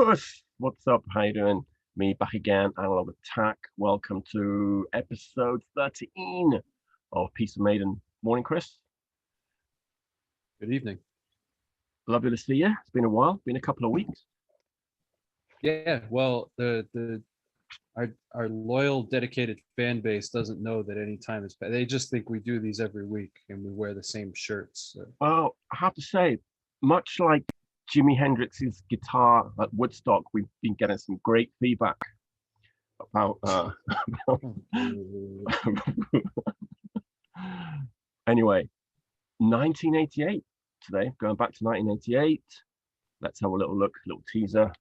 Chris, what's up? How you doing? Me back again, Analog Attack. Welcome to episode 13 of Piece of Maiden. Morning, Chris. Good evening. Lovely to see you. It's been a while, been a couple of weeks. Yeah, well, the our loyal, dedicated fan base doesn't know that any time is bad. They just think we do these every week and we wear the same shirts. So. Well, I have to say, much like Jimi Hendrix's guitar at Woodstock, we've been getting some great feedback about. Anyway, 1988 today. Going back to 1988. Let's have a little look, a little teaser.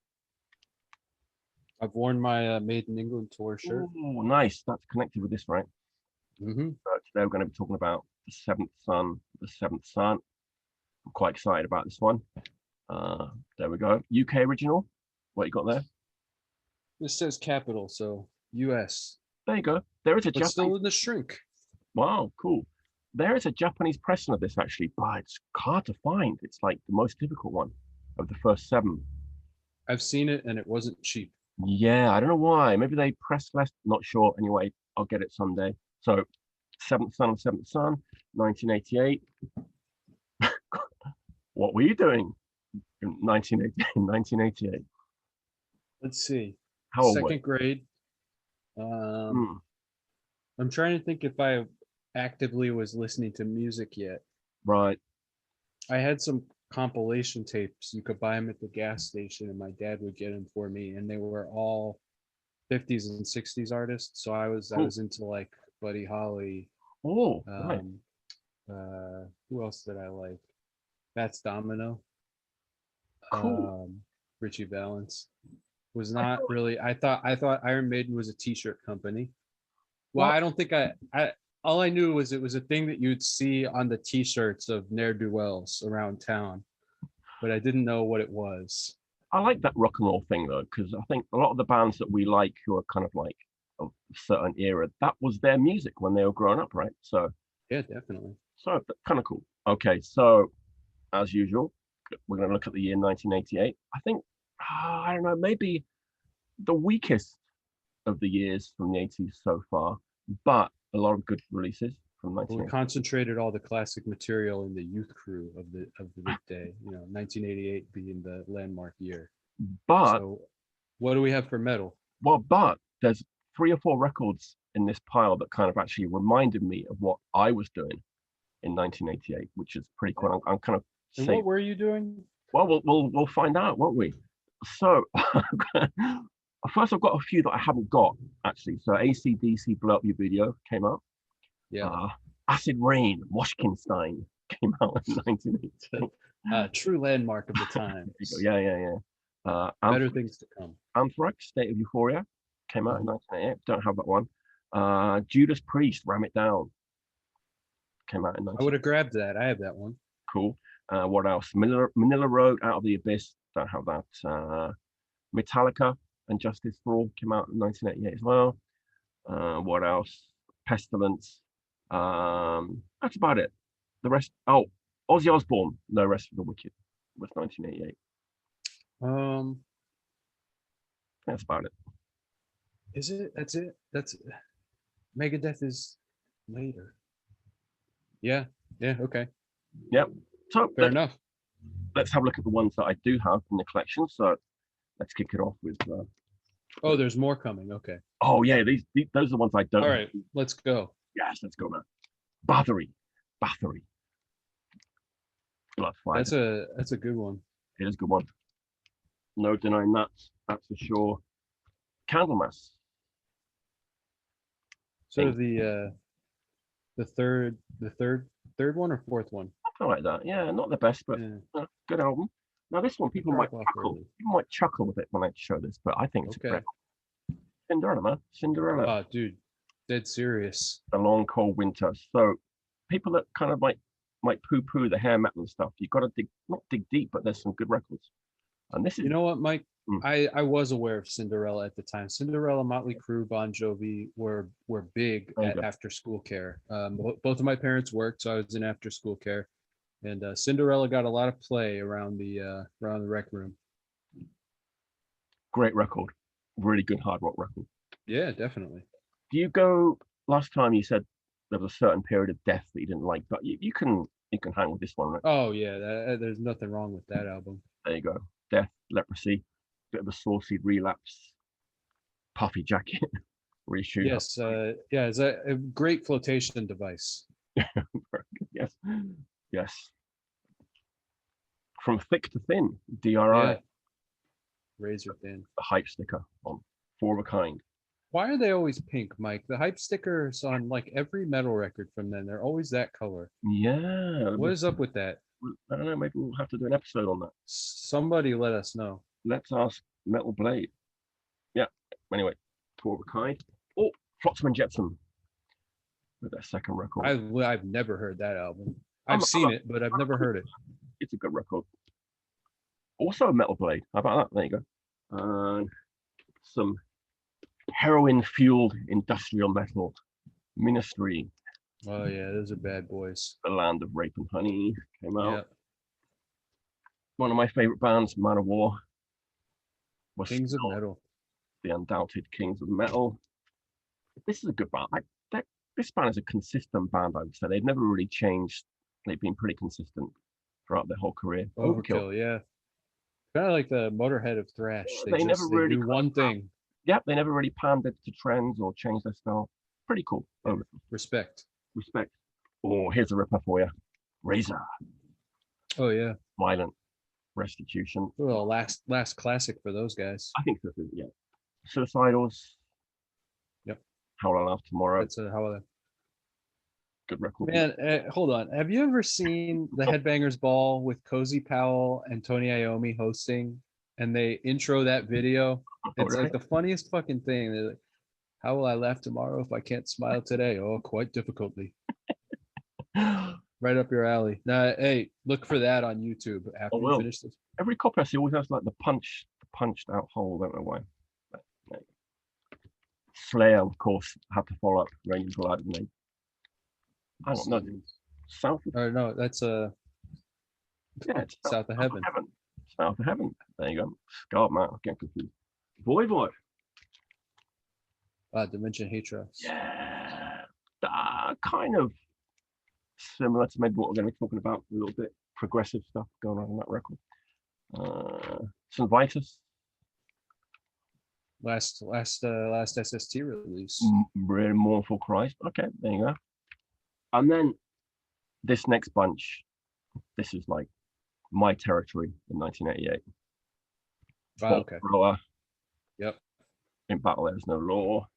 I've worn my Made in England tour shirt. Oh, nice. That's connected with this, right? Mm-hmm. So today we're going to be talking about the Seventh Son. The Seventh Son. I'm quite excited about this one. There we go. UK original. What you got there? This says capital, so US. There you go. There is a But Japanese. still in the shrink. Wow, cool. There is a Japanese pressing of this actually, but it's hard to find. It's like the most difficult one of the first 7. I've seen it and it wasn't cheap. Yeah, I don't know why. Maybe they pressed less. Not sure. Anyway, I'll get it someday. So, Seventh Son of Seventh Son, 1988. What were you doing in 1988? Let's see. How old were you? Second grade. I'm trying to think if I actively was listening to music yet. Right. I had some compilation tapes. You could buy them at the gas station, and my dad would get them for me, and they were all 50s and 60s artists. So I was into like Buddy Holly. Oh, right. Who else did I like? Fats Domino. Cool. Richie Valens was not really. I thought Iron Maiden was a T-shirt company. Well, I don't think I all I knew was it was a thing that you'd see on the T-shirts of ne'er-do-wells around town, but I didn't know what it was. I like that rock and roll thing though, because I think a lot of the bands that we like who are kind of like of a certain era, that was their music when they were growing up, right? So yeah, definitely. So kind of cool. Okay, so as usual, we're going to look at the year 1988. I think I don't know, maybe the weakest of the years from the 80s so far, but a lot of good releases from 1988. We concentrated all the classic material in the youth crew of the day. 1988 being the landmark year. But so, what do we have for metal? Well, but there's 3 or 4 records in this pile that kind of actually reminded me of what I was doing in 1988, which is pretty cool. I'm kind of saying, what were you doing? Well, we'll find out, won't we? So first, I've got a few that I haven't got actually. So AC/DC Blow Up Your Video came out. Yeah. Acid Rain, Washkinstein came out in 1988. True landmark of the time. Yeah. Better things to come. Anthrax, State of Euphoria, came out in 1988. Don't have that one. Judas Priest, Ram It Down, came out in 1988. I would have grabbed that. I have that one. Cool. What else? Manila Road, Out of the Abyss, don't have that. Metallica and Justice for All came out in 1988 as well. What else? Pestilence. That's about it. The rest. Oh, Ozzy Osbourne, No Rest for the Wicked, was 1988. That's about it. Is it? That's it. That's Megadeth is later. Yeah. Okay. Yep. So fair enough. Let's have a look at the ones that I do have in the collection. So let's kick it off with. Oh, there's more coming. Okay. Oh yeah, these those are the ones I don't. All right, let's go. Yes, let's go, man. Bathory. Bloodfire. That's a good one. It is a good one. No denying that. That's for sure. Candlemass. Sort of the third one or fourth one. Something like that. Yeah, not the best, but good album. Now this one, people might chuckle. People might chuckle a bit when I show this, but I think it's great. Cinderella, man. Cinderella. Oh, dude, dead serious. The Long Cold Winter. So people that kind of might poo-poo the hair metal and stuff, you've got to not dig deep, but there's some good records. And this is. You know what, Mike? I was aware of Cinderella at the time. Cinderella, Motley Crue, Bon Jovi were big at after school care. Both of my parents worked, so I was in after school care, and Cinderella got a lot of play around the rec room. Great record, really good hard rock record. Yeah, definitely. Do you go? Last time you said there was a certain period of death that you didn't like, but you can hang with this one, right? Oh yeah, there's nothing wrong with that album. There you go. Death, Leprosy, bit of a saucy relapse, puffy jacket, reshoot. Yes, yeah, it's a great flotation device. Yes, yes. From thick to thin, DRI. Yeah, razor thin. The hype sticker on Four of a Kind. Why are they always pink, Mike? The hype stickers on like every metal record from then, they're always that color. Yeah. What is up with that? I don't know. Maybe we'll have to do an episode on that. Somebody let us know. Let's ask Metal Blade. Yeah. Anyway, Four of a Kind. Oh, Flotsam and Jetsam with their second record. I've never heard that album. I've seen it, but I've never heard it. It's a good record. Also a Metal Blade. How about that? There you go. Some heroin-fueled industrial metal. Ministry. Oh yeah, those are bad boys. The Land of Rape and Honey came out. Yeah. One of my favorite bands, Man of War. Was Kings of Metal. The undoubted Kings of Metal. This is a good band. This band is a consistent band, I would say. They've never really changed. They've been pretty consistent throughout their whole career. Overkill, yeah. Kind of like the Motorhead of thrash. They never really do one thing. Yep, they never really pandered to trends or changed their style. Pretty cool. Respect. Oh, here's a ripper for you. Razor. Oh yeah. Violent Restitution. Well, last classic for those guys. I think so. Yeah. Suicidals. Yep. How Will I Laugh Tomorrow. That's how I. Good record. Man, hold on. Have you ever seen the Headbangers Ball with Cozy Powell and Tony Iommi hosting, and they intro that video? It's like the funniest fucking thing. They're like, "How will I laugh tomorrow if I can't smile today? Oh, quite difficultly." Right up your alley. Now, hey, look for that on YouTube after you finish this. Every copy I see always has like the punched out hole. I don't know why. But, Slayer, of course, had to follow up Raining Blood, didn't they? I don't know. South. Or no, that's yeah, it's South of Heaven. South of Heaven. There you go. God, man, I get confused. Voivod. Dimension Hatred. Yeah. Kind of similar to maybe what we're going to be talking about. A little bit progressive stuff going on that record. St. Vitus. Last SST release. Really Mournful Christ. Okay, there you go. And then this next bunch, this is like my territory in 1988. Wow, okay. Thrower. Yep. In Battle There's No Law.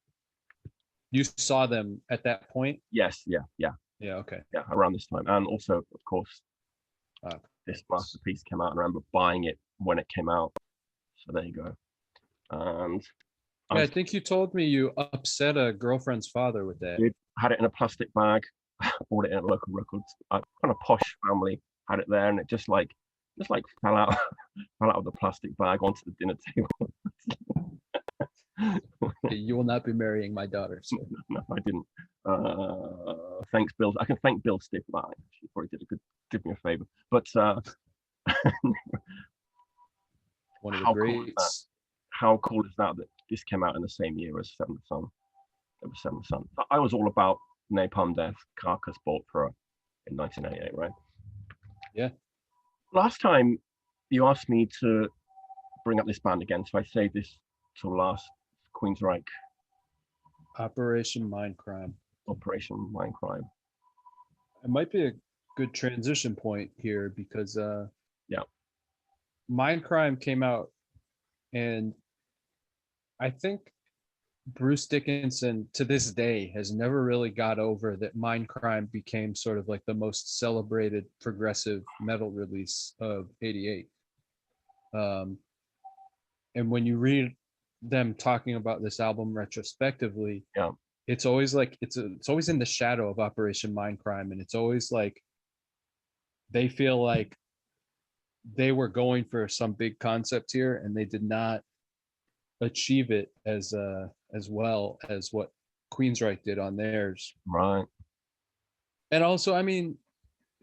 You saw them at that point? Yes, yeah. Yeah, okay. Yeah, around this time. And also, of course, this masterpiece came out. I remember buying it when it came out. So there you go. And yeah, I think you told me you upset a girlfriend's father with that. Had it in a plastic bag. Bought it in a local records. Kind of posh family had it there, and it just like fell out of the plastic bag onto the dinner table. You will not be marrying my daughter. So. No, I didn't. Thanks, Bill. I can thank Bill Stiff for that. She probably did me a favor. But one of the greats. How cool is that this came out in the same year as Seventh Son? It was Seventh Son. I was all about Napalm Death, Carcass, Bolt Thrower in 1988, right? Yeah. Last time you asked me to bring up this band again, so I saved this till last. Queensryche. Operation Mindcrime. Operation Mindcrime. It might be a good transition point here because Mindcrime came out, and I think Bruce Dickinson to this day has never really got over that Mindcrime became sort of like the most celebrated progressive metal release of '88. And when you read them talking about this album retrospectively, it's always like it's always in the shadow of Operation Mindcrime, and it's always like they feel like they were going for some big concept here and they did not achieve it as well as what Queensryche did on theirs. Right. And also, I mean,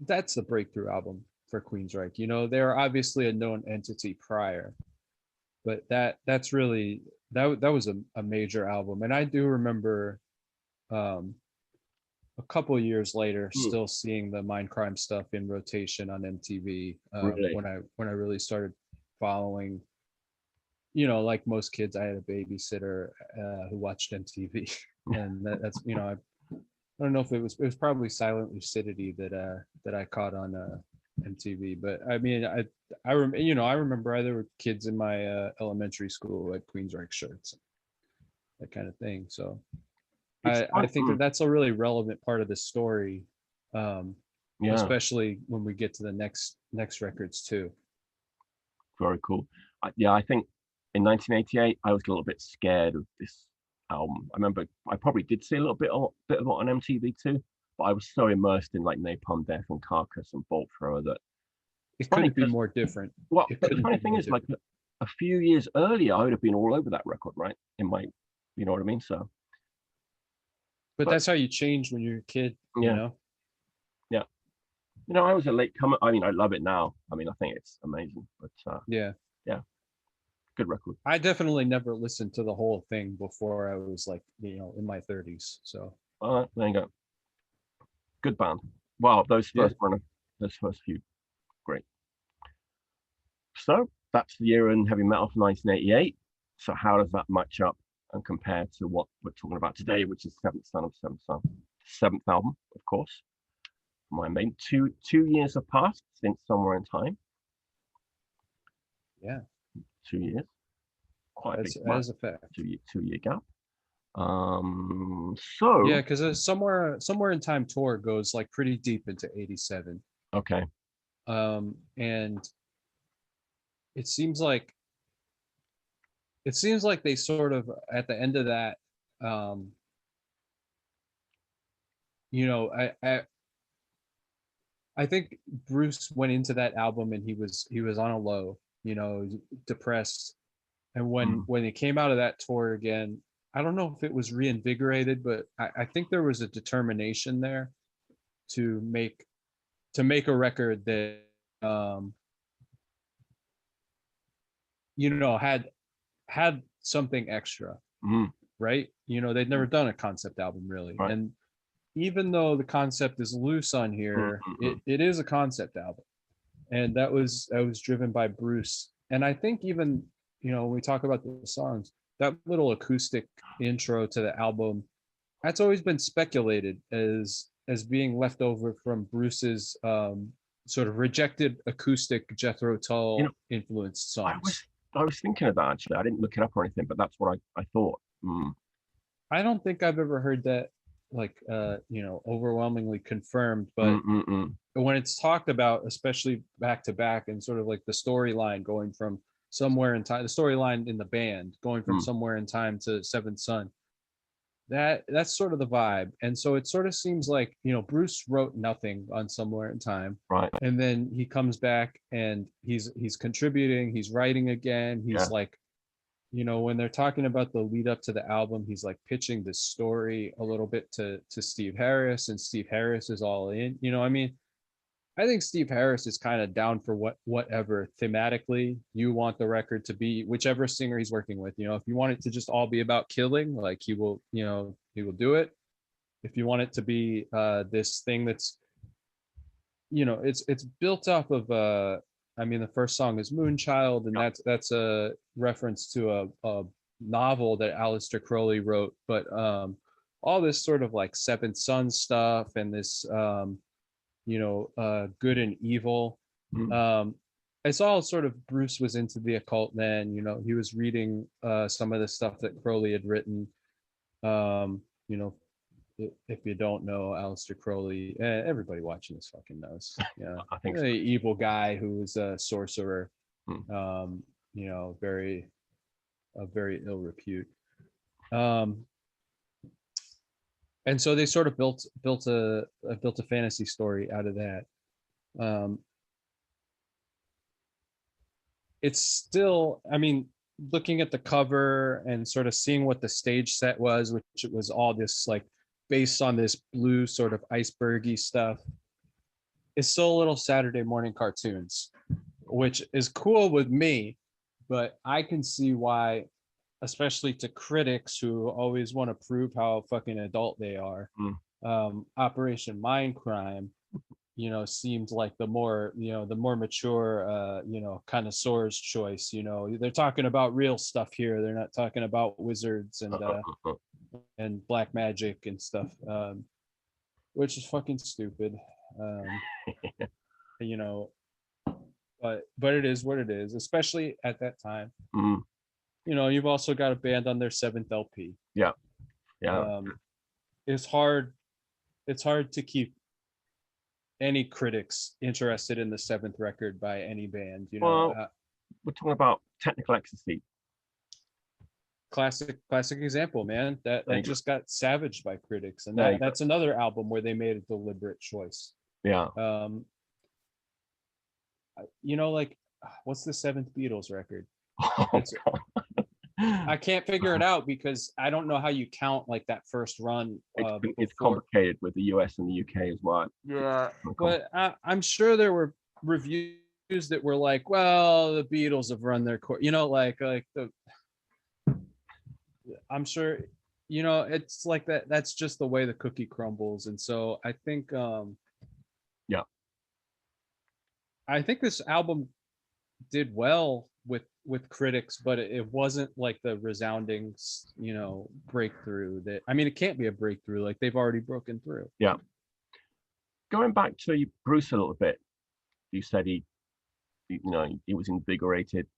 that's the breakthrough album for Queensryche. You know, they're obviously a known entity prior, but that's really that was a major album. And I do remember a couple of years later still seeing the Mindcrime stuff in rotation on MTV, Really? when I really started following, you know, like most kids, I had a babysitter who watched MTV. And that's, you know, I don't know if it was probably Silent Lucidity that I caught on MTV. But I mean, you know, I remember there were kids in my elementary school who had Queensryche shirts, that kind of thing. So I think that that's a really relevant part of the story, Yeah, especially when we get to the next records too. very cool. Yeah, I think in 1988 I was a little bit scared of this album. I remember I probably did see a little bit of it on MTV too, but I was so immersed in like Napalm Death and Carcass and Bolt Thrower that it's It funny couldn't be because more different. well, It but the couldn't funny be thing more is like different. a few years earlier I would have been all over that record, right? In my, you know what I mean? So, But but that's how you change when you're a kid, you yeah, know? yeah. You know, I was a late comer. I mean, I love it now. I mean, I think it's amazing. But Yeah. yeah, good record. I definitely never listened to the whole thing before I was like, you know, in my 30s. So There you go. Good band. Wow, yeah. those first few, great. So that's the year in heavy metal from 1988. So how does that match up and compare to what we're talking about today, which is Seventh Son of Seventh Son, seventh album, of course. My main two years have passed since Somewhere in Time. Yeah. 2 years, quite a big That amount. is a fact. 2 year gap. Yeah, So because somewhere in time tour goes like pretty deep into 87. okay, And it seems like they sort of at the end of that, um, you know, I think Bruce went into that album and he was on a low, you know, depressed. And mm, when he came out of that tour again, I don't know if it was reinvigorated, but I think there was a determination there to make a record that, um, you know, had something extra, mm, right? You know, they'd never done a concept album really. right. And even though the concept is loose on Mm, here, mm, mm, it is a concept album. And that was driven by Bruce. And I think even, you know, when we talk about the songs, that little acoustic intro to the album, that's always been speculated as being left over from Bruce's sort of rejected acoustic Jethro you know, Tull influenced I was songs. I was thinking of that actually. I didn't look it up or anything, but that's what I thought. I don't think I've ever heard that, like, you know, overwhelmingly confirmed, Mm, but mm, mm, when it's talked about, especially back to back, and sort of like the storyline going from somewhere in time, the storyline in the band going from mm, somewhere in time to Seventh Son, that's sort of the vibe. And so it sort of seems like, you know, Bruce wrote nothing on Somewhere in Time, right. and then he comes back and he's contributing, he's writing again, Yeah. he's like, you know, when they're talking about the lead up to the album, he's like pitching the story a little bit to Steve Harris, and Steve Harris is all in. You know, I mean, I think Steve Harris is kind of down for whatever thematically you want the record to be, whichever singer he's working with. You know, if you want it to just all be about killing, like he will, you know, he will do it. If you want it to be this thing that's, you know, it's built off of I mean, the first song is Moonchild, and Yeah. that's a reference to a novel that Aleister Crowley wrote. But all this sort of like Seventh Son stuff and this you know, good and evil. Mm, Um, it's all sort of Bruce was into the occult then. You know, he was reading some of the stuff that Crowley had written. You know, if you don't know Aleister Crowley, everybody watching this fucking knows. Yeah, I think the so. evil guy who was a sorcerer. Mm, You know, very ill repute. Um, and so they sort of built a fantasy story out of that. Um, it's still, I mean, looking at the cover and sort of seeing what the stage set was, which it was all this like based on this blue sort of icebergy stuff, it's still a little Saturday morning cartoons, which is cool with me, but I can see why, especially to critics who always want to prove how fucking adult they are. Operation Mindcrime, seemed like the more mature, connoisseur's choice. They're talking about real stuff here. They're not talking about wizards and black magic and stuff, which is fucking stupid. you know, but it is what it is, especially at that time. You've also got a band on their 7th LP. Yeah. It's hard to keep any critics interested in the 7th record by any band. Well, we're talking about Technical Ecstasy. Classic example, man. That just got savaged by critics, and that's another album where they made a deliberate choice. Yeah. Like, what's the 7th Beatles record? Oh, I can't figure it out because I don't know how you count like that first run. It's complicated with the US and the UK as well. Yeah, but I'm sure there were reviews that were like, well, the Beatles have run their course, I'm sure, it's like that. That's just the way the cookie crumbles. And so I think, I think this album did well with critics, but it wasn't like the resounding, breakthrough that, it can't be a breakthrough. Like, they've already broken through. Yeah. Going back to Bruce a little bit, you said he was invigorated.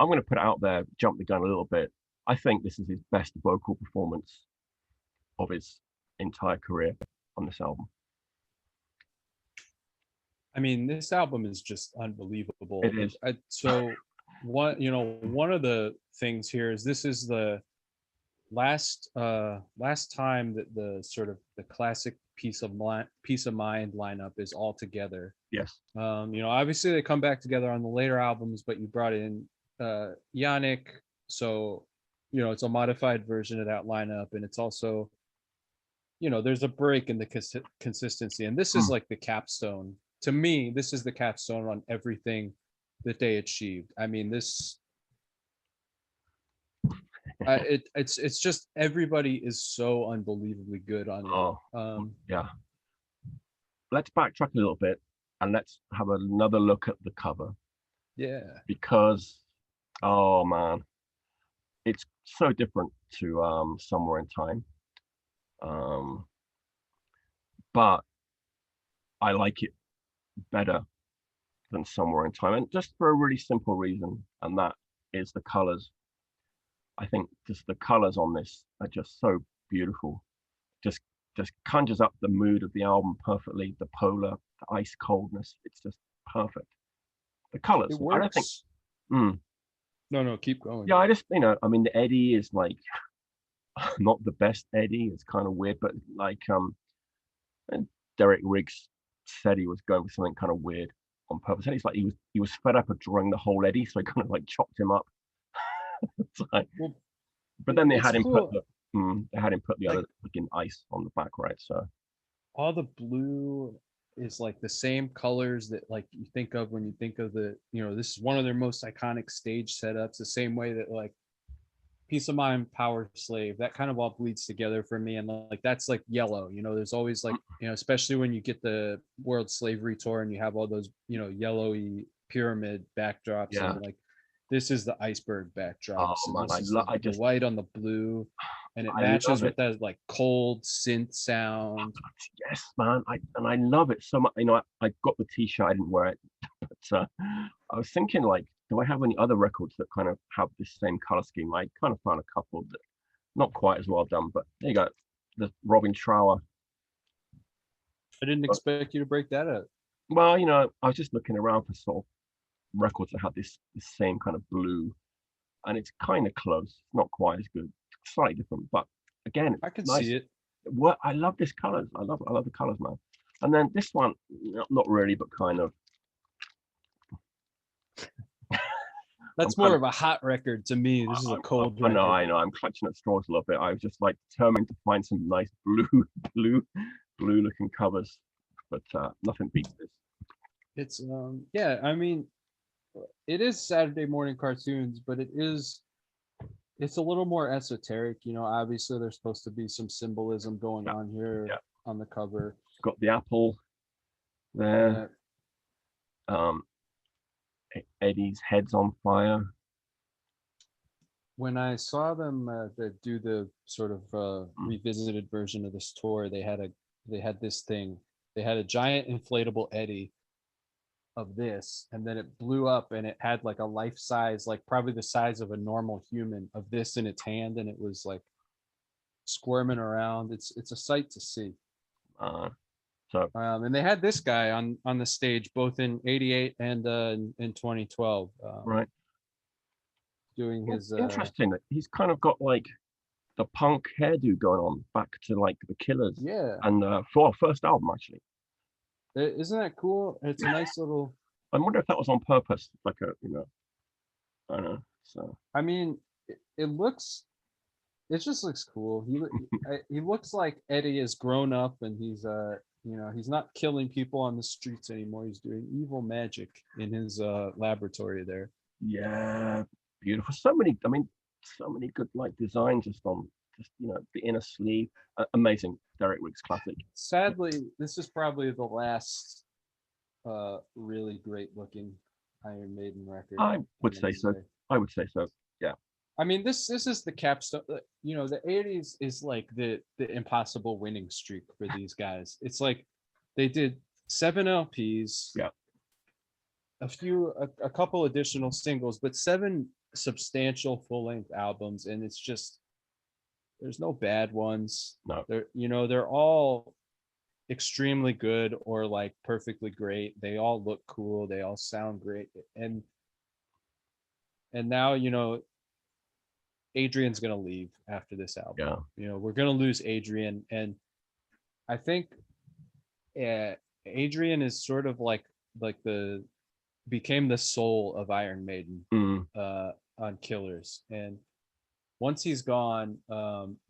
I'm going to put it out there, jump the gun a little bit. I think this is his best vocal performance of his entire career on this album. This album is just unbelievable. It is. So one of the things here is this is the last time that the sort of the classic Peace of Mind lineup is all together. Yes. Obviously they come back together on the later albums, but you brought in Yannick, so it's a modified version of that lineup, and it's also there's a break in the consistency, and this is like the capstone. To me, this is the capstone on everything that they achieved. It's just everybody is so unbelievably good on it. Yeah. Let's backtrack a little bit and let's have another look at the cover. Yeah. Because, oh man, it's so different to Somewhere in Time. But I like it better than Somewhere in Time, and just for a really simple reason, and that is the colors. I think just the colors on this are just so beautiful. Just conjures up the mood of the album perfectly. The polar, the ice coldness, it's just perfect. The colors. It works. I don't think. No, keep going. Yeah, I just the Eddie is like not the best Eddie. It's kind of weird, but like and Derek Riggs said he was going with something kind of weird on purpose. And it's like he was fed up of drawing the whole Eddie, so he kind of like chopped him up. Like, but then they had him put the other fucking ice on the back, right? So all the blue is like the same colors that like you think of when you think of the this is one of their most iconic stage setups. The same way that like Peace of Mind, Power Slave, that kind of all bleeds together for me, and like that's like yellow. There's always like especially when you get the World Slavery Tour and you have all those yellowy pyramid backdrops. Yeah. And like this is the iceberg backdrops. Oh man, I just the white on the blue, and it matches with that like cold synth sound. Yes, man, I love it so much. I got the T-shirt, I didn't wear it, but I was thinking like, do I have any other records that kind of have this same color scheme? I kind of found a couple that not quite as well done, but there you go. The Robin Trower. I didn't expect you to break that up. Well, I was just looking around for sort of records that have this same kind of blue, and it's kind of close, not quite as good, slightly different, but again, I can nice. see it. What I love this colors. I love the colors, man. And then this one, not really, but kind of. That's more of a hot record to me. This is a cold record. I know. I'm clutching at straws a little bit. I was just like determined to find some nice blue looking covers, but nothing beats this. It's it is Saturday morning cartoons, but it's a little more esoteric. Obviously there's supposed to be some symbolism going Yeah, on here yeah. on the cover. It's got the apple there. Um, Eddie's head's on fire. When I saw them do the sort of revisited version of this tour, they had this thing. They had a giant inflatable Eddie of this, and then it blew up, and it had like a life size, like probably the size of a normal human, of this in its hand, and it was like squirming around. It's a sight to see. So And they had this guy on the stage both in '88 and in 2012, right, doing his. interesting that he's kind of got like the punk hairdo going on back to like the Killers. Yeah, And for our first album, actually. isn't that cool? It's a nice little. I wonder if that was on purpose, like I don't know. So I mean, it looks. It just looks cool. He looks like Eddie is grown up, and he's not killing people on the streets anymore. He's doing evil magic in his laboratory there. yeah, beautiful. So many, I mean, so many good like designs just on the inner sleeve. Amazing Derek Riggs classic. Sadly, this is probably the last really great looking Iron Maiden record. I would say so. I would say so. Yeah. I mean, this is the capstone. The '80s is like the impossible winning streak for these guys. It's like they did 7 LPs, Yeah. a couple additional singles, but 7 substantial full length albums, and it's just there's no bad ones. No. They're all extremely good or like perfectly great. They all look cool. They all sound great, and now Adrian's gonna leave after this album. Yeah. We're gonna lose Adrian, and I think Adrian is sort of like became the soul of Iron Maiden on Killers, and once he's gone,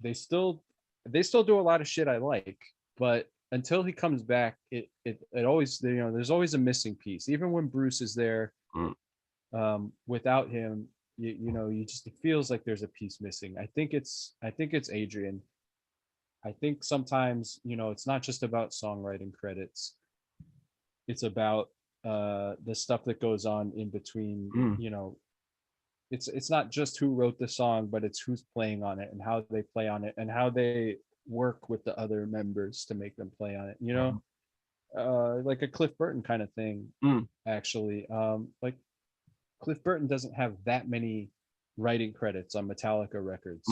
they still do a lot of shit I like, but until he comes back, it always there's always a missing piece. Even when Bruce is there, without him, you just, it feels like there's a piece missing. I think it's Adrian. I think sometimes it's not just about songwriting credits. It's about the stuff that goes on in between. It's not just who wrote the song, but it's who's playing on it and how they play on it and how they work with the other members to make them play on it. Like a Cliff Burton kind of thing, actually. Like Cliff Burton doesn't have that many writing credits on Metallica records,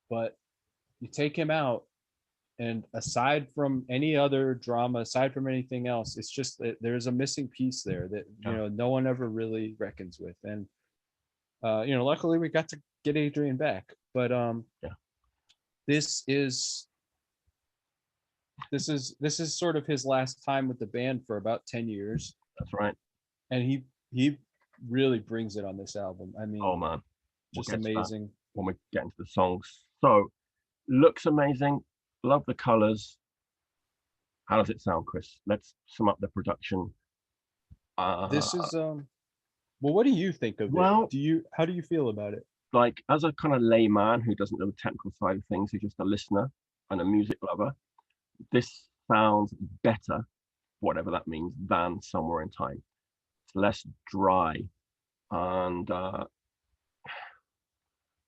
but you take him out, and aside from any other drama, aside from anything else, it's just that there's a missing piece there that no one ever really reckons with. And luckily we got to get Adrian back, but this is sort of his last time with the band for about 10 years. That's right. And he really brings it on this album. I mean, oh man, just amazing. When we get into the songs. So looks amazing. Love the colors. How does it sound, Chris? Let's sum up the production. This is well, what do you think of it? How do you feel about it? Like, as a kind of layman who doesn't know the technical side of things, who's just a listener and a music lover, this sounds better, whatever that means, than Somewhere in Time. It's less dry. And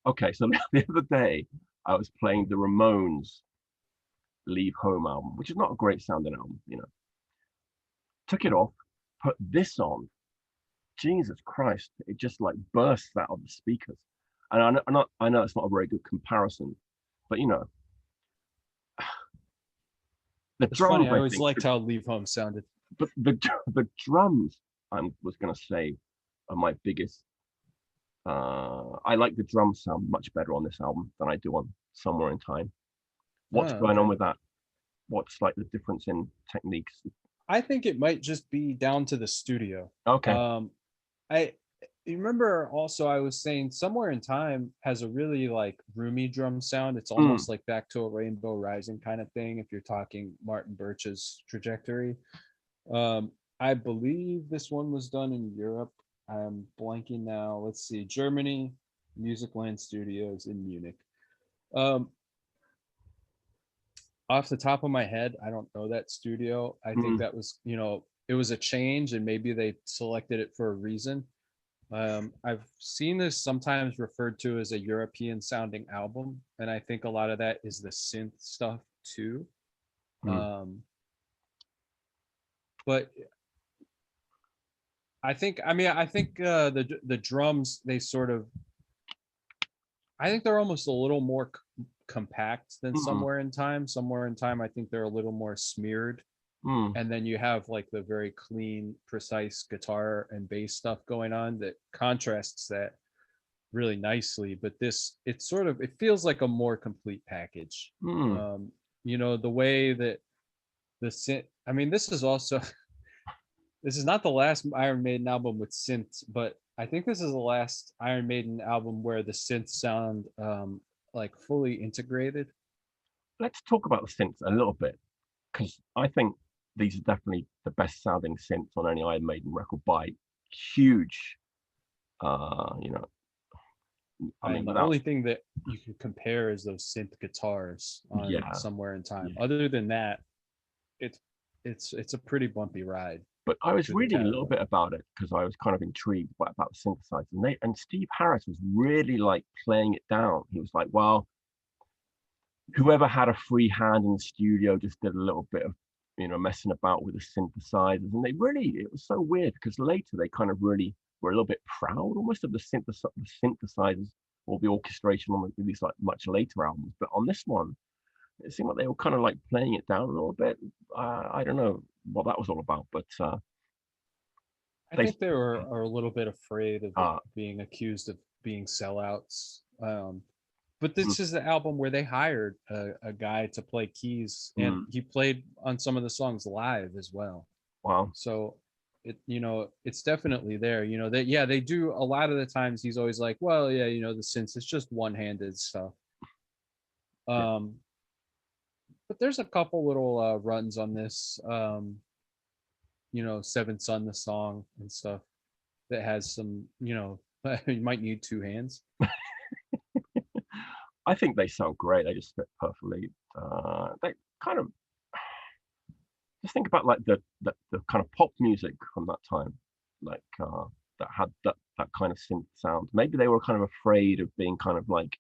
okay, so the other day I was playing the Ramones Leave Home album, which is not a great sounding album, Took it off, put this on. Jesus Christ, it just like bursts out of the speakers. And I know it's not a very good comparison, but the It's drums. funny, I always liked how Leave Home sounded. But the drums, I was gonna say, are my biggest. I like the drum sound much better on this album than I do on Somewhere in Time. What's going on with that? What's like the difference in techniques? I think it might just be down to the studio. Okay. You remember also I was saying Somewhere in Time has a really like roomy drum sound. It's almost like Back to a Rainbow Rising kind of thing, if you're talking Martin Birch's trajectory. I believe this one was done in Europe. I'm blanking now. Let's see. Germany, Musicland Studios in Munich. Um, Off the top of my head, I don't know that studio. I think Mm, that was, it was a change and maybe they selected it for a reason. I've seen this sometimes referred to as a European sounding album, and I think a lot of that is the synth stuff too. mm, Um, but I think the drums they sort of I think they're almost a little more compact than mm, Somewhere in Time. Somewhere in Time, I think they're a little more smeared. mm, And then you have like the very clean, precise guitar and bass stuff going on that contrasts that really nicely. But this, it feels like a more complete package. mm. Um, the way that the synth, I mean, this is also, this is not the last Iron Maiden album with synths, but I think this is the last Iron Maiden album where the synths sound like fully integrated. Let's talk about the synths a little bit because I think these are definitely the best sounding synths on any Iron Maiden record by huge. You know, I mean, And the without, only thing that you can compare is those synth guitars on yeah, Somewhere in Time. yeah. Other than that, it's it's a pretty bumpy ride But I was through the reading a little catalog. bit about it because I was kind of intrigued about the synthesizers, and Steve Harris was really like playing it down. He was like, well, whoever had a free hand in the studio just did a little bit of messing about with the synthesizers, and it was so weird because later they kind of really were a little bit proud almost of the synthesizers or the orchestration on these like much later albums, but on this one it seemed like they were kind of like playing it down a little bit. I don't know what that was all about, but I they think they are a little bit afraid of it uh being accused of being sellouts. But mm, this is the album where they hired a guy to play keys, and mm, he played on some of the songs live as well. wow. So it's definitely there. That yeah, they do a lot of the times. He's always like, well, yeah, the synths it's just one-handed stuff. Yeah. Um, but there's a couple little runs on this. Seven Son, the song and stuff that has some, you might need two hands. I think they sound great. They just fit perfectly. They kind of just think about like the kind of pop music from that time, like that had that kind of synth sound. Maybe they were kind of afraid of being kind of like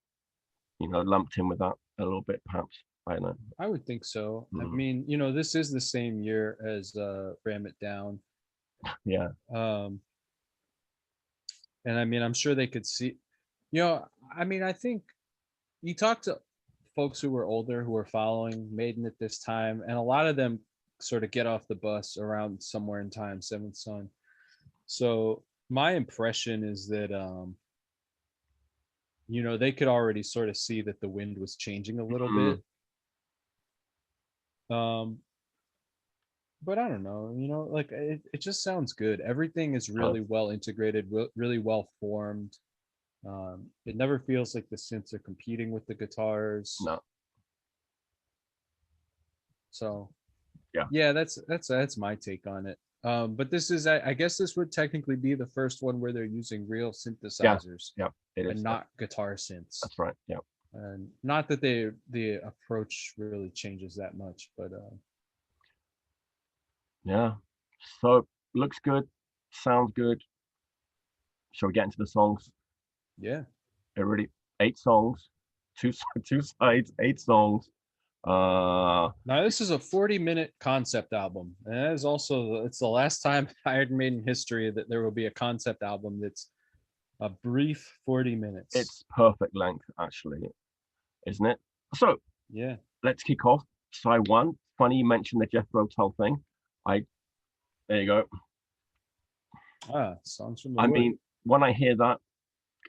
lumped in with that a little bit, perhaps. I don't know. I would think so. I Mm, mean, this is the same year as Ram It Down. yeah. Um, and I mean, I'm sure they could see, I mean, I think you talk to folks who were older who were following Maiden at this time, and a lot of them sort of get off the bus around Somewhere in Time, Seventh Son. So my impression is that they could already sort of see that the wind was changing a little Mm, bit. Um, but I don't know, like it just sounds good. Everything is uh, really well integrated, really well formed. It never feels like the synths are competing with the guitars. no. So Yeah. yeah, that's my take on it. But this is, I guess, this would technically be the first one where they're using real Yeah. synthesizers Yeah. It and is. not guitar synths. That's right. Yeah. And not that the approach really changes that much, but Yeah. So looks good. Sounds good. Shall we get into the songs? yeah. Already 8 songs, two two sides, 8 songs. Now this is a 40-minute concept album, and that is also it's the last time Iron Maiden history that there will be a concept album that's a brief 40 minutes. it's perfect length, actually, isn't it? So Yeah. let's kick off. Side one. Funny you mentioned the Jeff Rotel thing. I There you go. Songs from the I Wood. mean, when I hear that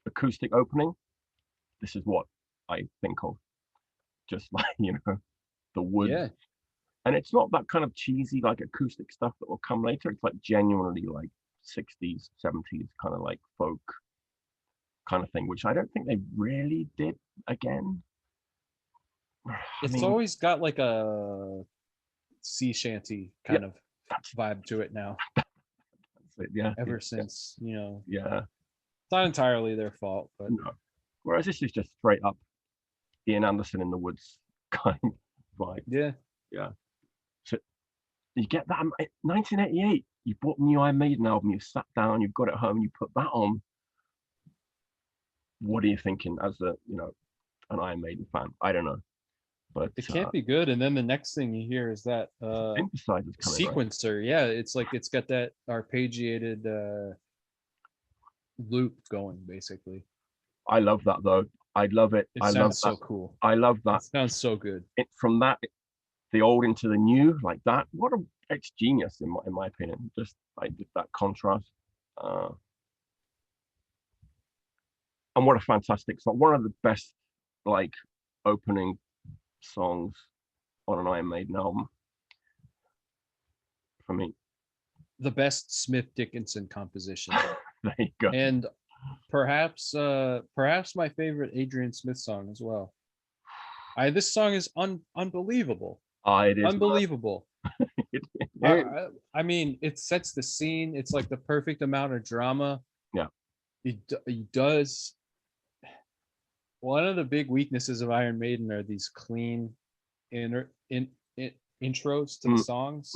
acoustic opening, this is what I think of. Just like the woods, Yeah. and it's not that kind of cheesy like acoustic stuff that will come later. It's like genuinely like 60s, 70s kind of like folk kind of thing, which I don't think they really did again. I It's mean, always got like a sea shanty yeah, kind of that's vibe to it now. Yeah. ever since, Yeah. it's not entirely their fault, but No. Whereas this is just straight up Ian Anderson in the woods kind of vibe. yeah. Yeah. So you get that 1988. You bought the new Iron Maiden album. You sat down. You've got it at home. You put that on. What are you thinking as an Iron Maiden fan? I don't know, but It can't be good. And then the next thing you hear is that synthesizers coming, right? sequencer. Yeah, it's like it's got that arpeggiated loop going, basically. I love that though. I love it. It I love sounds that. so cool. I love that. It sounds so good. From that, the old into the new, like that. It's genius in my opinion. Just like that contrast. And what a fantastic song. One of the best like opening songs on an Iron Maiden album for me. The best Smith Dickinson composition. There you go. And perhaps my favorite Adrian Smith song as well. This song is unbelievable. It is unbelievable. I mean, it sets the scene. It's like the perfect amount of drama. Yeah. He does. One of the big weaknesses of Iron Maiden are these clean intros to the songs.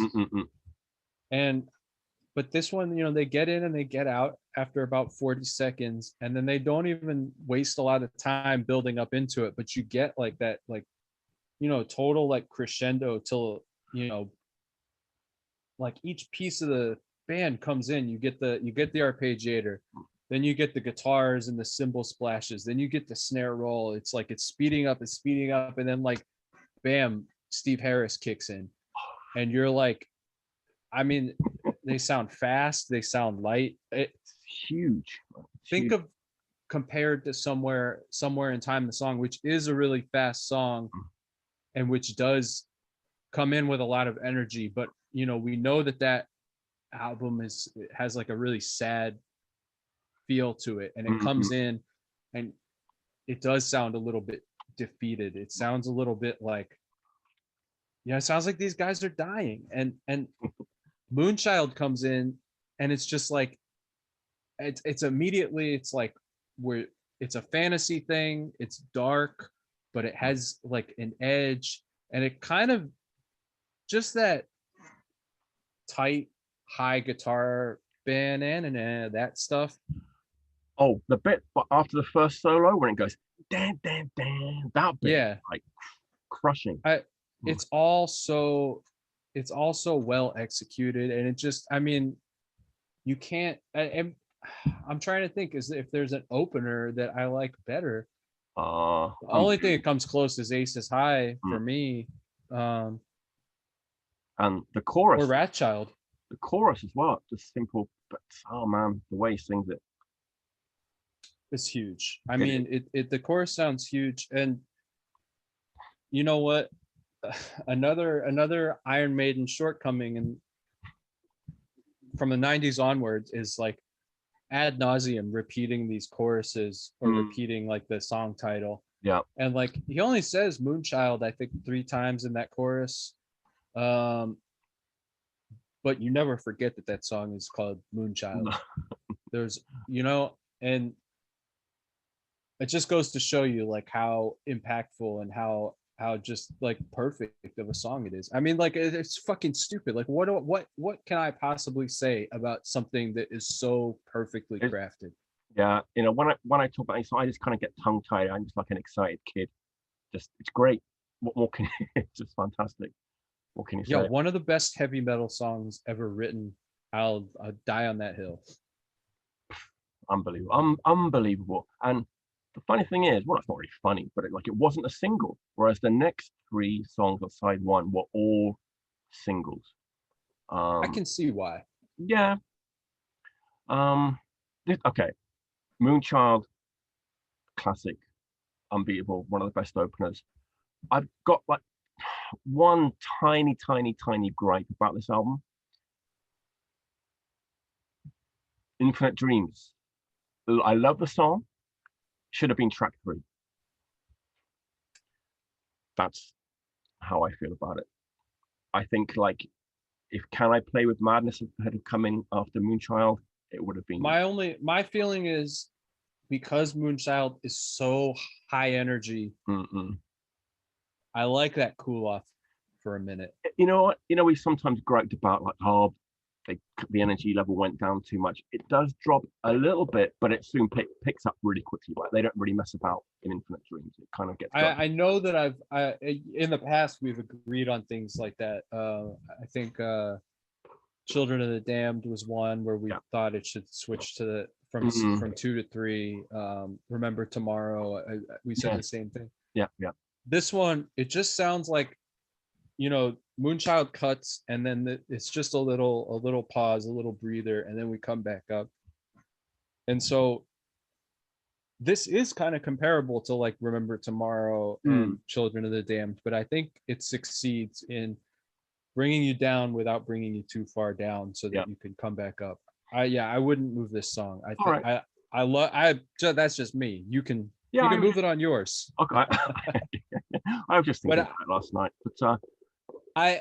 But this one, they get in and they get out after about 40 seconds, and then they don't even waste a lot of time building up into it. But you get like that, total like crescendo till, like each piece of the band comes in. You get the arpeggiator, then you get the guitars and the cymbal splashes, then you get the snare roll. It's like it's speeding up, and then like, bam, Steve Harris kicks in, and you're like, I mean, they sound fast, they sound light. It's huge. Think of compared to somewhere in time, the song, which is a really fast song, and which does come in with a lot of energy, but we know that album has like a really sad feel to it, and it comes in and it does sound a little bit defeated. It sounds a little bit like, it sounds like these guys are dying, and Moonchild comes in, and it's just like it's immediately, it's like it's a fantasy thing. It's dark, but it has like an edge, and it kind of just that tight high guitar that stuff. Oh, the bit after the first solo when it goes dan dan dan, that bit, yeah, like crushing. It's all so well executed, and it just, I mean, you can't. I'm trying to think if there's an opener that I like better. The only thing that comes close is Aces High for me. And the chorus, or Wrathchild. The chorus as well, just simple, but oh man, the way he sings it, it's huge. I mean, the chorus sounds huge, and you know what? Another Iron Maiden shortcoming, and from the 90s onwards, is like ad nauseum repeating these choruses, or repeating like the song title. Yeah. And like he only says Moonchild, I think 3 times in that chorus. But you never forget that song is called Moonchild. There's, and it just goes to show you like how impactful and how just like perfect of a song it is. I mean, like it's fucking stupid. Like what can I possibly say about something that is so perfectly crafted? Yeah, when I talk about it, so I just kind of get tongue tied. I'm just like an excited kid. Just it's great. What more can it's just fantastic. What can you say? Yeah, one of the best heavy metal songs ever written. I'll die on that hill. Unbelievable. Unbelievable. And the funny thing is, well, it's not really funny, but it wasn't a single, whereas the next 3 songs of side 1 were all singles. I can see why. Yeah. Okay. Moonchild, classic, unbeatable, one of the best openers. I've got like one tiny gripe about this album. Infinite Dreams. I love the song. Should have been track 3. That's how I feel about it. I think like if Can I Play with Madness had come in after Moonchild, it would have been. My feeling is because Moonchild is so high energy, I like that cool off for a minute. You know what? You know, we sometimes griped about like, oh, the energy level went down too much. It does drop a little bit, but it soon picks up really quickly. Like they don't really mess about in Infinite Dreams. It kind of gets. I know that in the past we've agreed on things like that. I think Children of the Damned was one where we thought it should switch to the from 2 to 3. Remember Tomorrow, we said the same thing. Yeah. This one, it just sounds like, Moonchild cuts, and then it's just a little pause, a little breather, and then we come back up. And so this is kind of comparable to like Remember Tomorrow and Children of the Damned, but I think it succeeds in bringing you down without bringing you too far down, so that you can come back up. I wouldn't move this song. I think I love. That's just me. You can move it on yours. Okay. I was just thinking about it last night, but I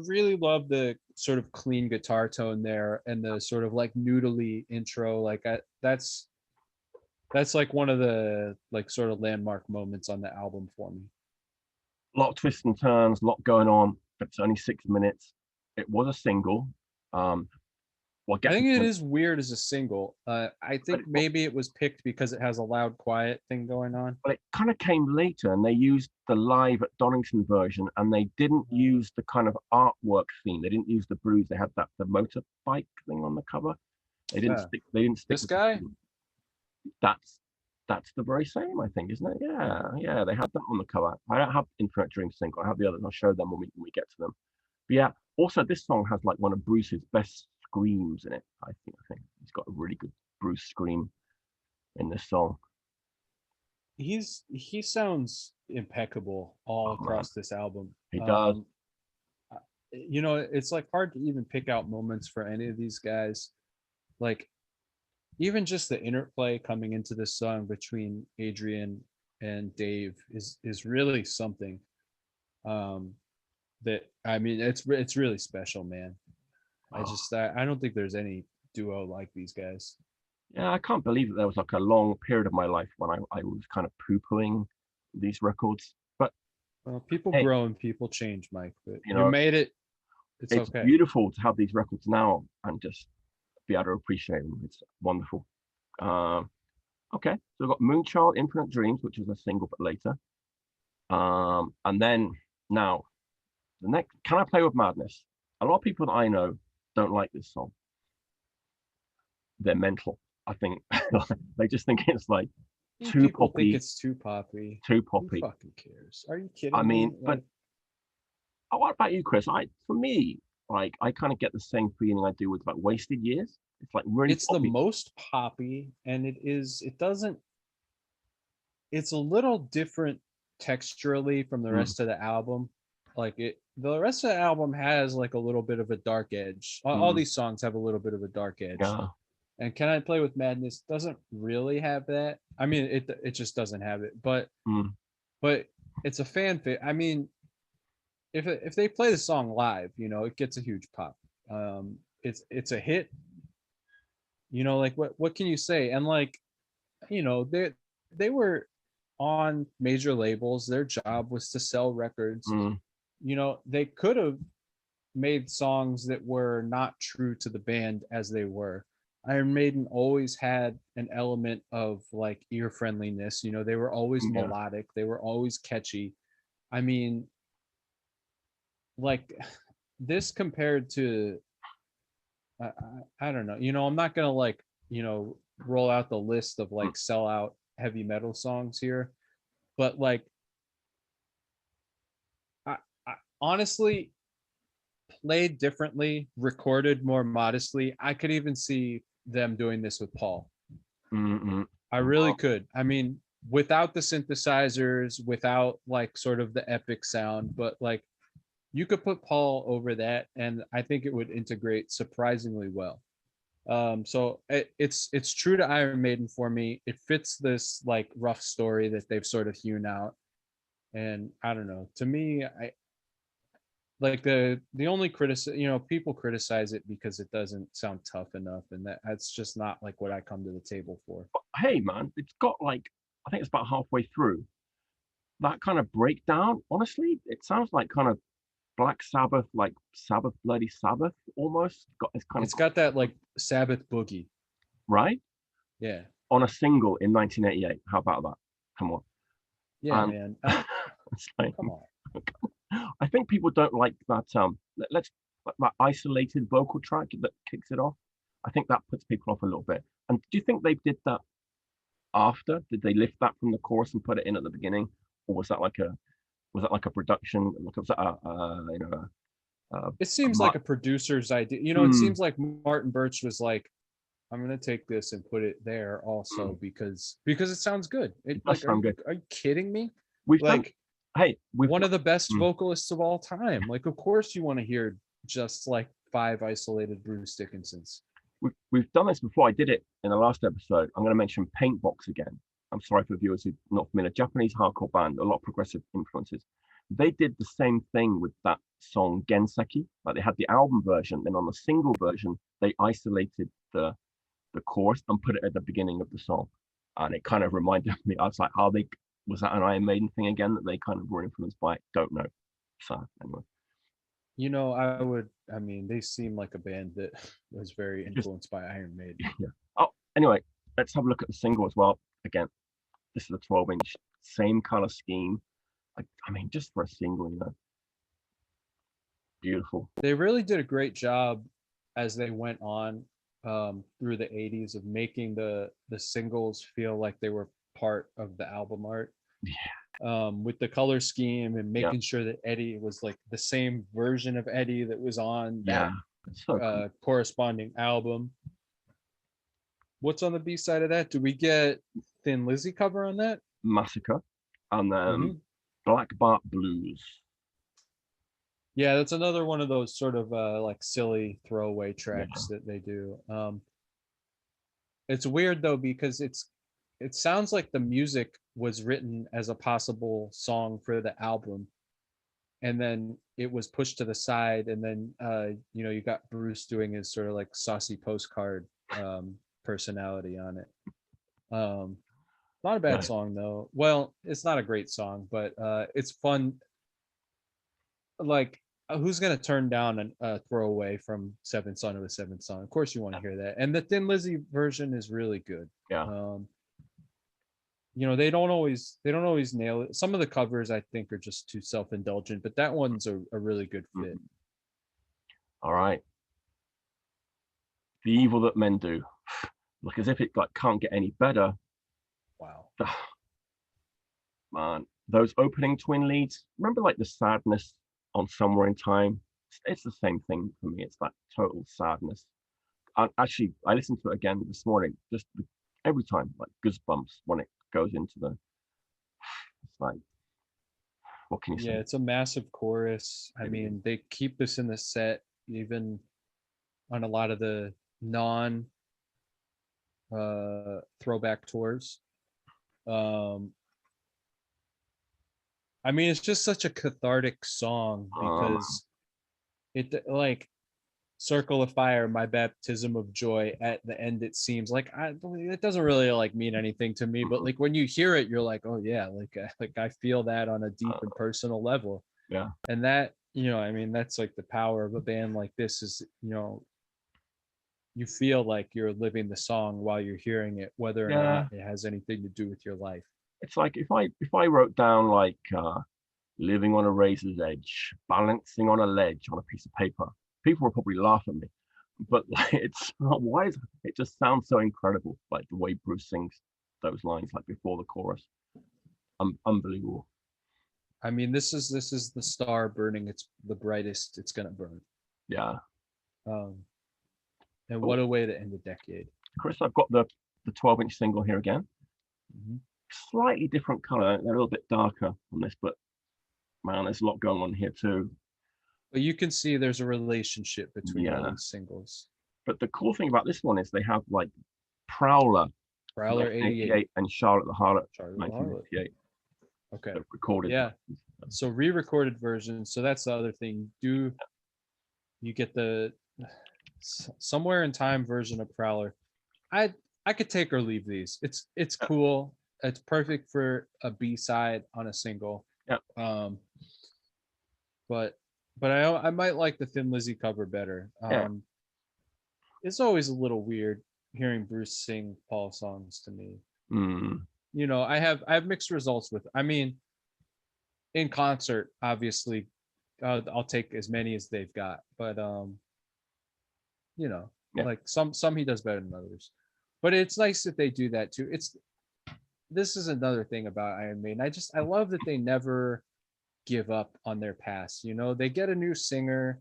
really love the sort of clean guitar tone there, and the sort of like noodly intro. Like that's like one of the like sort of landmark moments on the album for me. A lot of twists and turns, a lot going on. It's only 6 minutes. It was a single. I think it is weird as a single. I think maybe it was picked because it has a loud, quiet thing going on. But it kind of came later, and they used the live at Donington version, and they didn't use the kind of artwork theme. They didn't use the Bruise. They had the motorbike thing on the cover. They didn't stick. They didn't stick. This guy. That's the very same, I think, isn't it? Yeah. They had that on the cover. I don't have Infinite Dream single. I have the others. I'll show them when we get to them. But yeah. Also, this song has like one of Bruce's best screams in it. I think he's got a really good Bruce scream in this song. He sounds impeccable all across this album. He does. It's like hard to even pick out moments for any of these guys. Like even just the interplay coming into this song between Adrian and Dave is really something. It's really special, man. I don't think there's any duo like these guys. Yeah, I can't believe that there was like a long period of my life when I was kind of poo-pooing these records. But people grow and people change, Mike. But you made it. It's okay. It's beautiful to have these records now and just be able to appreciate them. It's wonderful. Okay, so we've got Moonchild, Infinite Dreams, which is a single but later. And then now the next, Can I Play with Madness? A lot of people that I know don't like this song. They're mental. I think they just think it's like too poppy. Think it's too poppy. Too poppy. Who fucking cares? Are you kidding? I mean, but what about you, Chris? For me, like I kind of get the same feeling I do with like Wasted Years. It's like really. It's poppy. The most poppy, and it doesn't. It's a little different texturally from the rest of the album. Like the rest of the album has like a little bit of a dark edge. All these songs have a little bit of a dark edge. Yeah. And Can I Play with Madness doesn't really have that. I mean, it just doesn't have it. But it's a fan fit. I mean, if they play the song live, it gets a huge pop. It's a hit. Like what can you say? And like, they were on major labels. Their job was to sell records. They could have made songs that were not true to the band as they were. Iron Maiden always had an element of like ear friendliness. They were always melodic. They were always catchy. I mean, like this compared to, I don't know. I'm not gonna like, roll out the list of like sellout heavy metal songs here, but like, I honestly, played differently, recorded more modestly, I could even see them doing this with Paul. I really could. I mean, without the synthesizers, without like sort of the epic sound, but like you could put Paul over that, and I think it would integrate surprisingly well. So it's true to Iron Maiden for me. It fits this like rough story that they've sort of hewn out, and I don't know. To me, like the only criticism, people criticize it because it doesn't sound tough enough, and that's just not like what I come to the table for. Hey man, it's got like, I think it's about halfway through that kind of breakdown. Honestly, it sounds like kind of Black Sabbath, like Sabbath Bloody Sabbath almost. Got this kind It's of got that like Sabbath boogie. right Yeah. on a single in 1988. How about that? Come on. Yeah, man. It's like, Come on. I think people don't like that. Let's that isolated vocal track that kicks it off. I think that puts people off a little bit. And do you think they did that after? Did they lift that from the chorus and put it in at the beginning, or was that like a production? Was that It seems like a producer's idea. It hmm, seems like Martin Birch was like, I'm gonna take this and put it there also because it sounds good. It it does like, sound good. are you kidding me? We've done. Like Hey, we've one of the best hmm, vocalists of all time. Like, of course you want to hear just like 5 isolated Bruce Dickinsons. we've done this before. I did it in the last episode. I'm going to mention Paintbox again. I'm sorry for viewers who are not familiar. Japanese hardcore band, a lot of progressive influences. They did the same thing with that song Genseki. Like they had the album version, then on the single version, they isolated the chorus and put it at the beginning of the song. And it kind of reminded me, I was like, how they was that an Iron Maiden thing again that they kind of were influenced by? Don't know. So anyway. I mean, they seem like a band that was very Just influenced by Iron Maiden. yeah. Oh, anyway, let's have a look at the single as well. Again, this is a 12-inch, same color scheme. Like, I mean, just for a single, beautiful. They really did a great job as they went on through the 80s of making the singles feel like they were part of the album art, with the color scheme and Yeah, making sure that Eddie was like the same version of Eddie that was on yeah, that it's so cool. corresponding album. What's on the B side of that? Do we get Thin Lizzy cover on that? Massacre, and then Mhm. Black Bart Blues. Yeah, that's another one of those sort of like silly throwaway Yeah, tracks that they do. It's weird though because it sounds like the music was written as a possible song for the album, and then it was pushed to the side, and then you got Bruce doing his sort of like saucy postcard personality on it. Not a bad yeah. song though. Well, it's not a great song, but it's fun. Like, who's gonna turn down a throwaway from Seventh Son of a Seventh Son? Of course, you want to hear that. And the Thin Lizzy version is really good. Yeah. Um, they don't always nail it. Some of the covers I think are just too self-indulgent, but that one's a really good fit. Mhm. All right. The Evil That Men Do. Look, as if it like can't get any better. Wow. Man, those opening twin leads. Remember, like the sadness on Somewhere in Time. It's the same thing for me. It's that total sadness. And actually, I listened to it again this morning. Just every time, like goosebumps when it goes into the. It's like, what can you Yeah, say? it's a massive chorus. I It is. mean, they keep this in the set even on a lot of the non throwback tours. Um, I mean, it's just such a cathartic song Um, because it like Circle of Fire, my baptism of joy. At the end, it seems like it doesn't really like mean anything to me, but mhm, like when you hear it, you're like, oh yeah, like I feel that on a deep uh, and personal level. yeah, And that, I mean, that's like the power of a band like this is, you feel like you're living the song while you're hearing it, whether or not yeah. it has anything to do with your life. It's like if I wrote down like living on a razor's edge, balancing on a ledge on a piece of paper, people would probably laugh at me. But like, it's why is it just sounds so incredible, like the way Bruce sings those lines like before the chorus. Unbelievable. I mean, this is the star burning. It's the brightest it's gonna burn. Yeah. Um, and Oh, what a way to end a decade. Chris, I've got the 12-inch single here again. Mhm. Slightly different color. They're a little bit darker on this, but man, there's a lot going on here too. But you can see there's a relationship between all Yeah. these singles. But the cool thing about this one is they have like Prowler Prowler 88, 1988 and Charlotte the Harlot Charlie the Harlot. 1988 Okay. that recorded Yeah. that. So re-recorded version. So that's the other thing. Do you get the somewhere in time version of Prowler? I I could take or leave these. It's cool. It's perfect for a B-side on a single. Yeah. But I might like the Thin Lizzy cover better. Yeah. It's always a little weird hearing Bruce sing Paul songs to me. Mm. I have mixed results with. I mean, in concert, obviously, I'll take as many as they've got. But Yeah. like some he does better than others. But it's nice that they do that too. This is another thing about Iron Maiden. I love that they never give up on their past. They get a new singer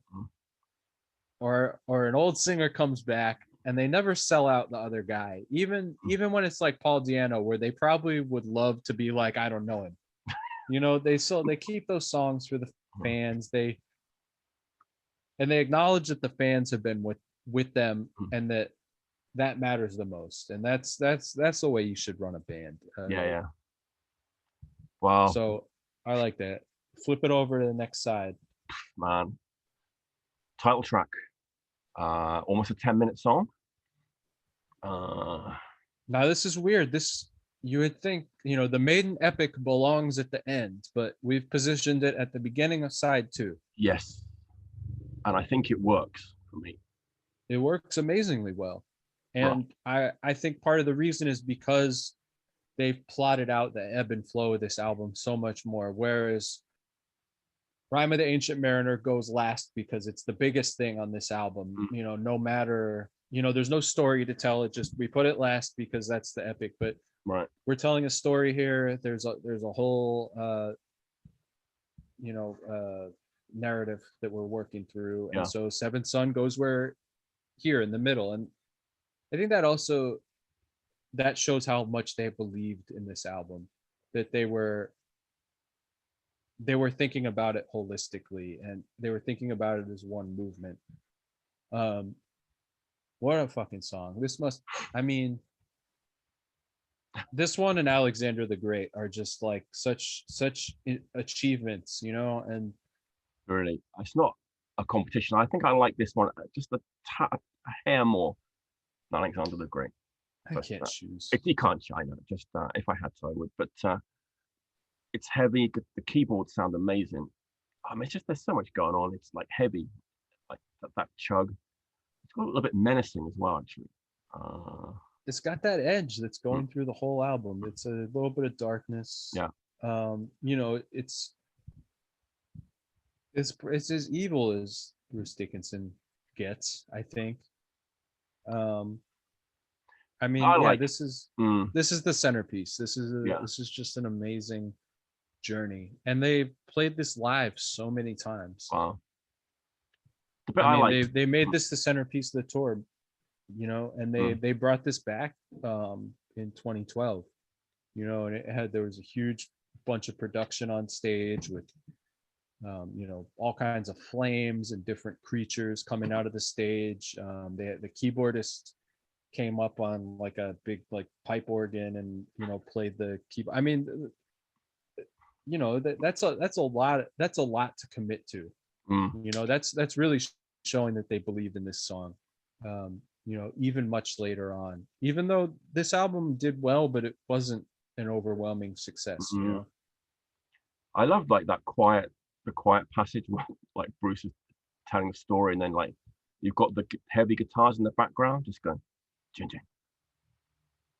or an old singer comes back and they never sell out the other guy. Even when it's like Paul Diano, where they probably would love to be like, I don't know him. They keep those songs for the fans. They acknowledge that the fans have been with them and that matters the most. And that's the way you should run a band. Yeah. Wow. So I like that. Flip it over to the next side. Man. Title track. Almost a 10-minute song. Now this is weird. You would think, the Maiden epic belongs at the end, but we've positioned it at the beginning of side 2. Yes. And I think it works for me. It works amazingly well. And I think part of the reason is because they've plotted out the ebb and flow of this album so much more. Whereas Rime of the Ancient Mariner goes last because it's the biggest thing on this album. No matter, there's no story to tell. We put it last because that's the epic. But we're telling a story here. There's a whole narrative that we're working through. And so Seventh Son goes here in the middle. And I think that shows how much they believed in this album, that they were thinking about it holistically and they were thinking about it as one movement. What a fucking song. This one and Alexander the Great are just like such achievements, and really, it's not a competition. I think I like this one just a hair more than Alexander the Great. I can't choose. You can't, I know. Just if I had to, I would. But it's heavy. The keyboards sound amazing. It's just there's so much going on. It's like heavy, like that chug. It's got a little bit menacing as well, actually. It's got that edge that's going through the whole album. It's a little bit of darkness. Yeah. It's as evil as Bruce Dickinson gets, I think. This is the centerpiece. This is just an amazing journey, and they played this live so many times. Wow. They made this the centerpiece of the tour, and they brought this back in 2012, and there was a huge bunch of production on stage with all kinds of flames and different creatures coming out of the stage. The keyboardist came up on like a big like pipe organ and played the keyboard. That's a lot to commit to. That's really showing that they believed in this song. Even much later on, even though this album did well, but it wasn't an overwhelming success. I love like the quiet passage where like Bruce is telling the story, and then like you've got the heavy guitars in the background just going jing jing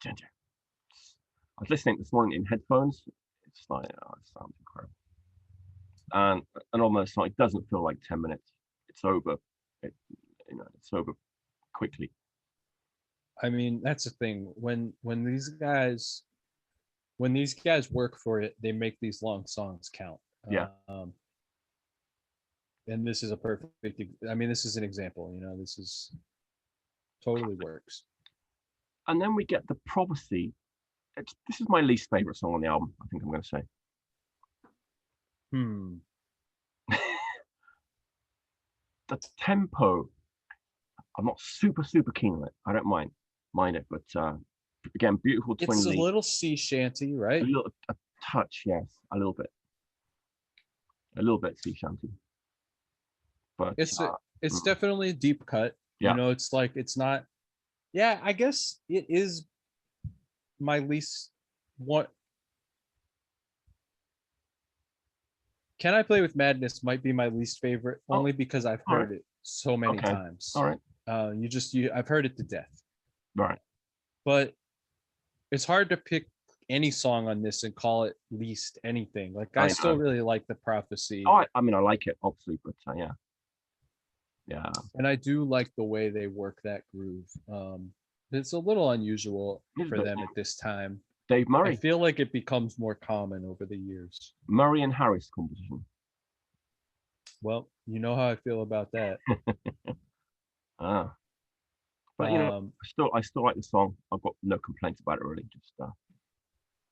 jing jing. I was listening this morning in headphones. It's like it sounds incredible, and almost like it doesn't feel like 10 minutes. It's over. It's over quickly. That's the thing. When these guys work for it, they make these long songs count. Yeah. And this is a perfect. This is an example. This is totally works. And then we get the prophecy. This is my least favorite song on the album, I think I'm going to say. The tempo, I'm not super keen on it. I don't mind it, but again, beautiful twin lead. It's a little sea shanty, right? A touch, yes, a little bit. a little bit sea shanty. But It's mm, definitely a deep cut. You yeah. know, it's like it's not. Yeah, I guess it is my least what. Can I Play with Madness might be my least favorite, Oh, only because I've all right. heard it so many Okay. times. All right. I've heard it to death. Right. But it's hard to pick any song on this and call it least anything. Like I still know. really like The Prophecy. Oh, I mean, I like it obviously, but yeah, yeah. And I do like the way they work that groove. It's a little unusual It's a for bit- them at this time. Dave I Murray, feel like it becomes more common over the years. Murray and Harris composition. Well, you know how I feel about that. Ah, but you know, I still like the song. I've got no complaints about it really. Just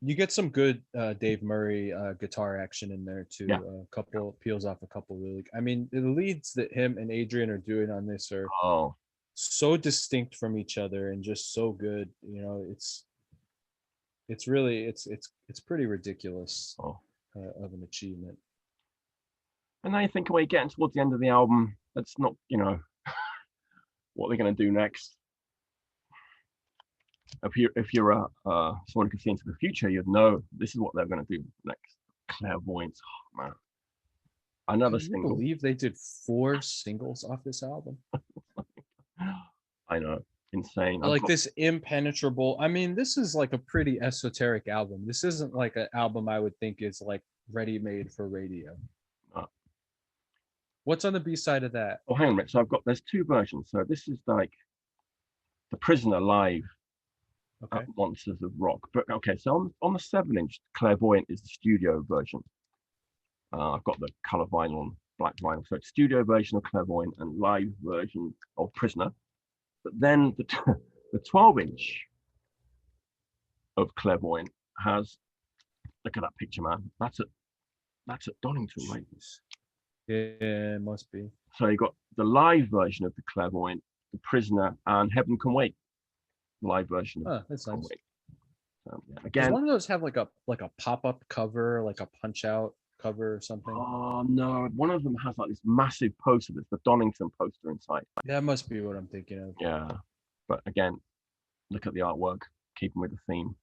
You get some good Dave Murray guitar action in there too. yeah. A couple peels off a couple really. I mean, the leads that him and Adrian are doing on this are Oh, so distinct from each other and just so good. You know, it's really it's pretty ridiculous oh. of an achievement. And now you think, we're getting towards the end of the album. That's not, you know, what they're going to do next. If you're someone who can see into the future, you'd know this is what they're going to do next. Clairvoyance, oh, man. Another Can you single. believe they did 4 singles off this album? I know, insane. Like this impenetrable. I mean, this is like a pretty esoteric album. This isn't like an album I would think is like ready made for radio. What's on the B side of that? Oh, hang on a minute. So there's 2 versions. So this is like The Prisoner live. Okay. Monsters of Rock. But okay, so on the 7-inch, Clairvoyant is the studio version. I've got the color vinyl on black vinyl. So it's studio version of Clairvoyant and live version of Prisoner. But then the 12-inch of Clairvoyant has, look at that picture, man. That's at Donington, right? Yeah, it must be. So you got the live version of the Clairvoyant, the Prisoner, and Heaven Can Wait. Live version. Oh, that's nice. Yeah. Does Again, one of those have like a pop-up cover, like a punch out cover or something? oh no, one of them has like this massive poster. That's the Donington poster inside. That must be what I'm thinking of. Yeah, but again, look at the artwork. Keeping with the theme.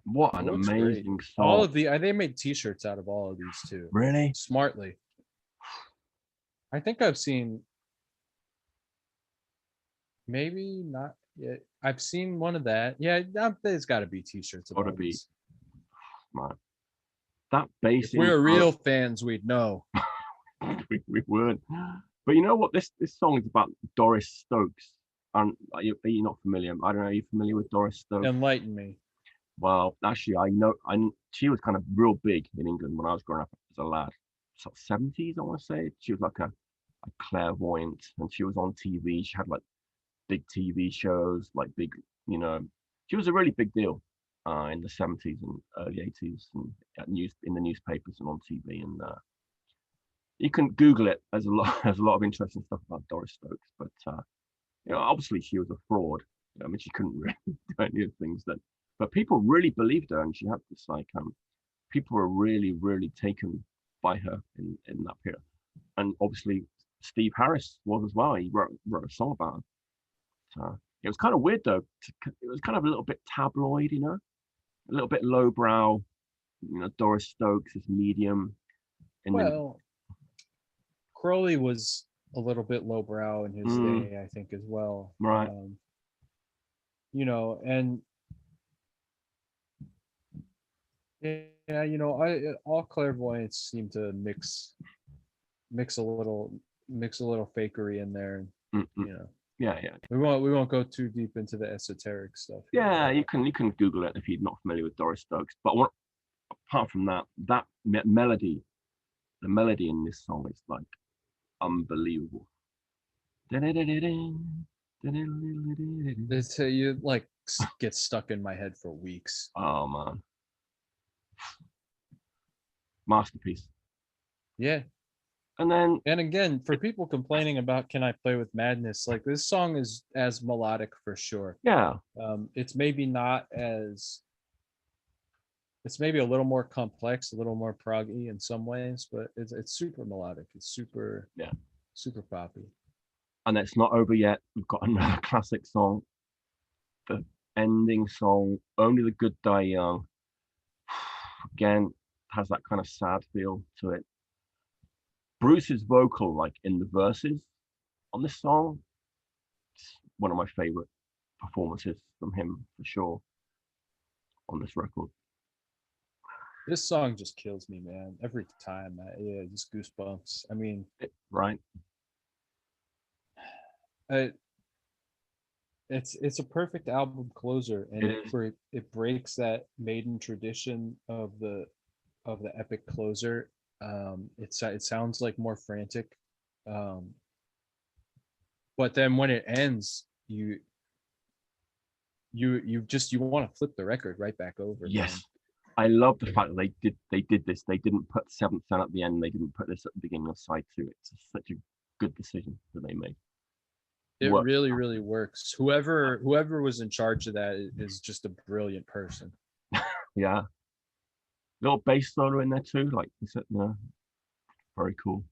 What an amazing song! All of they made T-shirts out of all of these too. Really smartly. I think I've seen. Maybe not yet. I've seen one of that. Yeah, there's got to be T-shirts. Gotta be. Man, that bass. If we're real fans, we'd know. we would. But you know what? This song is about Doris Stokes. And are you not familiar? I don't know. Are you familiar with Doris Stokes? Enlighten me. Well, actually, I know. She was kind of real big in England when I was growing up as a lad. Sort of 70s, I want to say. She was like a clairvoyant, and she was on TV. She had like big TV shows, like big, you know, she was a really big deal in the 70s and early 80s and in the newspapers and on TV. And you can Google it. There's a lot of interesting stuff about Doris Stokes, but you know, obviously she was a fraud. I mean, she couldn't really do any of the things but people really believed her, and she had this like people were really, really taken by her in that period. And obviously Steve Harris was as well. He wrote a song about her. It was kind of weird though. It was kind of a little bit tabloid, you know, a little bit lowbrow. You know, Doris Stokes is medium. Crowley was a little bit lowbrow in his day, I think, as well. Right. You know, and yeah, you know, all clairvoyants seem to mix a little fakery in there, you know. Yeah. We won't go too deep into the esoteric stuff. Yeah, you can Google it if you're not familiar with Doris Stokes. But apart from that melody, the melody in this song is like unbelievable. You like get stuck in my head for weeks. Oh man, masterpiece. Yeah. And again, for people complaining about Can I Play with Madness, like this song is as melodic for sure. Yeah. It's maybe not as it's maybe a little more complex, a little more proggy in some ways, but it's super melodic. It's super Yeah. super poppy. And it's not over yet. We've got another classic song, the ending song, Only the Good Die Young. Again, has that kind of sad feel to it. Bruce's vocal, like in the verses on this song, it's one of my favorite performances from him for sure on this record. This song just kills me, man. Every time, yeah, just goosebumps. I mean, Right? I, it's a perfect album closer, and It it is. it breaks that Maiden tradition of the epic closer. It sounds like more frantic, um, but then when it ends, you want to flip the record right back over, man. Yes. I love the fact that they did this. They didn't put Seventh Son at the end. They didn't put this at the beginning of side two. It's such a good decision that they made. It Work. really, really works. Whoever was in charge of that is just a brilliant person. Yeah. Little bass solo in there too. Like you said, very cool.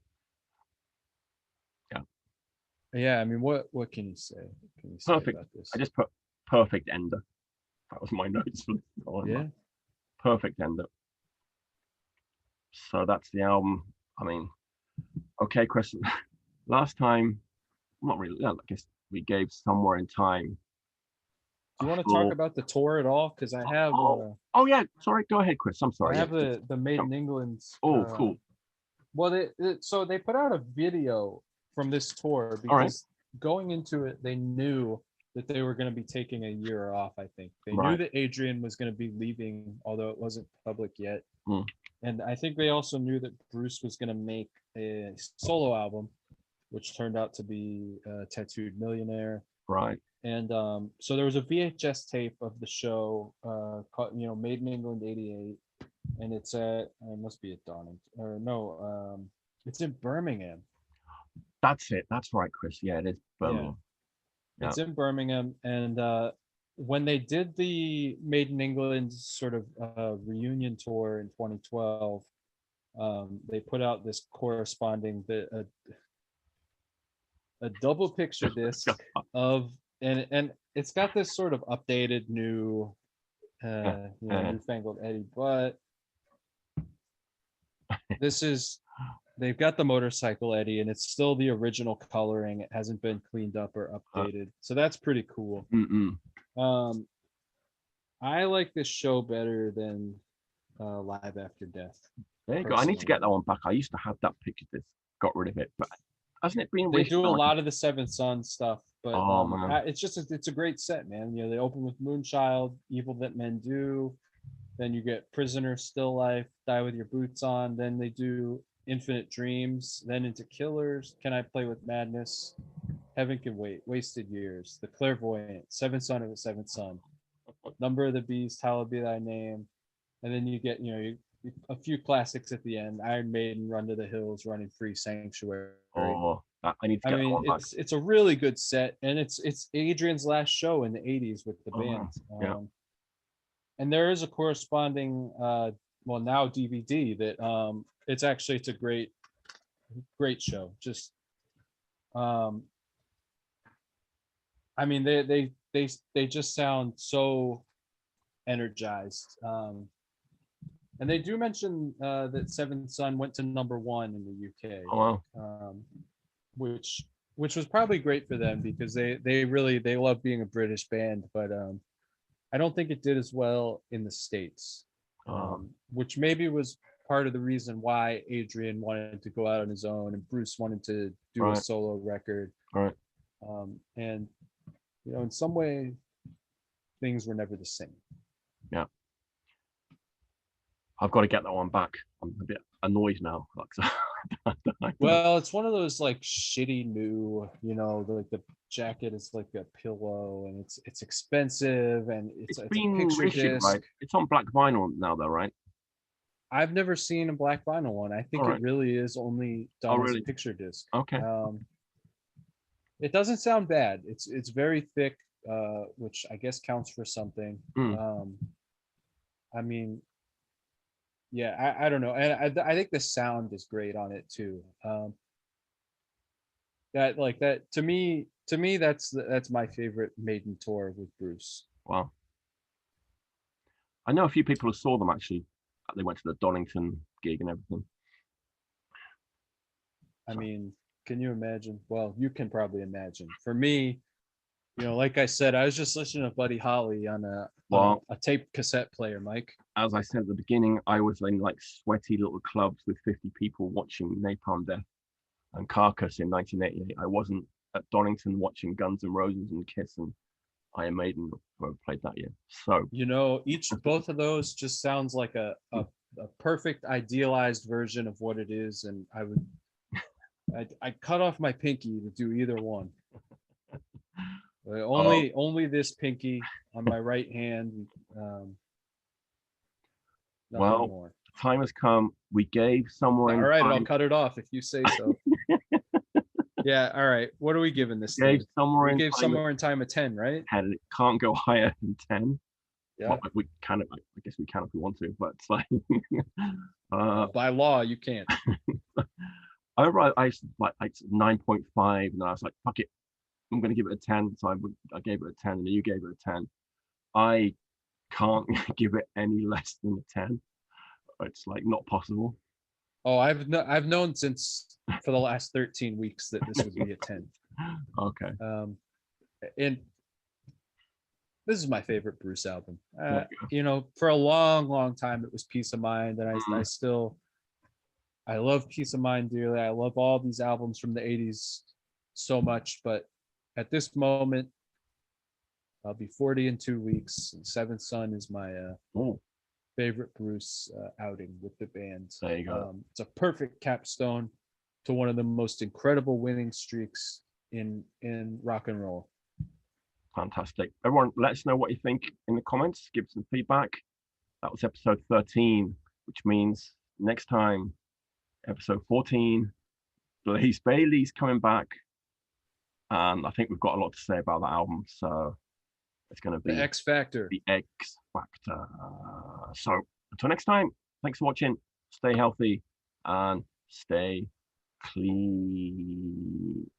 Yeah. Yeah, I mean, what can you say? What can you say Perfect. about this? I just put perfect ender. That was my notes for this song. Yeah. Perfect ender. So that's the album. I mean, okay, Chris. Last time, not really. I guess we gave Somewhere in Time. Do you want to talk about the tour at all? Because I have Oh yeah, sorry. Go ahead, Chris. I'm sorry. I have Yeah. the Made in England. Oh, cool. Well, so they put out a video from this tour because going into it, they knew that they were going to be taking a year off. I think they knew that Adrian was going to be leaving, although it wasn't public yet. And I think they also knew that Bruce was going to make a solo album, which turned out to be Tattooed Millionaire. Right. And so there was a VHS tape of the show called, Made in England '88, and it's at it must be at Donington or no, it's in Birmingham. That's it. That's right, Chris. Yeah, it is Birmingham. Yeah. It's in Birmingham, and when they did the Made in England sort of reunion tour in 2012, they put out this corresponding a double picture disc of and it's got this sort of updated new newfangled Eddie, but they've got the motorcycle Eddie and it's still the original coloring. It hasn't been cleaned up or updated, so that's pretty cool. I like this show better than Live After Death. There you go. I need to get that one back. I used to have that picture disc, got rid of it, but hasn't it been? They do a lot of the Seventh Son stuff, but man. it's a great set, man. They open with Moonchild, Evil That Men Do, then you get Prisoner, Still Life, Die With Your Boots On, then they do Infinite Dreams, then into Killers, Can I Play With Madness, Heaven Can Wait, Wasted Years, The Clairvoyant, Seventh Son of the Seventh Son, Number of the Beast, Hallowed Be Thy Name, and then you get a few classics at the end: Iron Maiden, Run to the Hills, Running Free, Sanctuary. I need to get that one back. It's a really good set, and it's Adrian's last show in the '80s with the band. And there is a corresponding, now DVD that it's a great show. Just, they just sound so energized. And they do mention that Seventh Son went to #1 in the UK. Oh, wow. Which was probably great for them because they love being a British band, but I don't think it did as well in the States, which maybe was part of the reason why Adrian wanted to go out on his own and Bruce wanted to do a solo record. Right. And in some way, things were never the same. Yeah. I've got to get that one back. I'm a bit annoyed now. Well, it's one of those like shitty new, like the jacket is like a pillow and it's expensive and it's a picture disc. Right? It's on black vinyl now though, right? I've never seen a black vinyl one. I think it really is only done as a picture disc. Okay. It doesn't sound bad. It's very thick, which I guess counts for something. I mean, yeah, I don't know, and I think the sound is great on it too. That like that to me that's my favorite Maiden tour with Bruce. Wow. I know a few people who saw them actually. They went to the Donington gig and everything. I So, mean, can you imagine? Well, you can probably imagine. For me, you know, like I said, I was just listening to Buddy Holly on well, a tape cassette player, Mike. as I said at the beginning, I was in like sweaty little clubs with 50 people watching Napalm Death and Carcass in 1988. I wasn't at Donington watching Guns N' Roses and Kiss and Iron Maiden who played that year. So, You know, both of those just sounds like a perfect idealized version of what it is, and I cut off my pinky to do either one. Only this pinky on my right hand. Um, Nothing well, more. time has come. We gave Somewhere All in right, I'll Time. cut it off if you say so. Yeah, all right. What are we giving this Gave thing? Somewhere We in gave Time Somewhere in Time a 10, right? 10. It can't go higher than 10. Yeah. Well, we kind of, I guess we can if we want to, but it's like, By law, you can't. I remember I like 9.5, and I was like, fuck it, I'm gonna give it a 10. So I gave it a 10, and you gave it a 10. I can't give it any less than a 10. It's like not possible. Oh, I've known since for the last 13 weeks that this would be a 10. Okay. And this is my favorite Bruce album. Yeah. You know, for a long, long time it was Peace of Mind, and I love Peace of Mind dearly. I love all these albums from the 80s so much, but at this moment, I'll be 40 in 2 weeks, and Seventh Son is my Oh, favorite Bruce outing with the band. there you go. It's a perfect capstone to one of the most incredible winning streaks in rock and roll. Fantastic. Everyone, let us know what you think in the comments. Give some feedback. That was episode 13, which means next time, episode 14, Blaze Bailey's coming back. And I think we've got a lot to say about that album. So it's going to be The X Factor. The X Factor. So until next time, thanks for watching. Stay healthy and stay clean.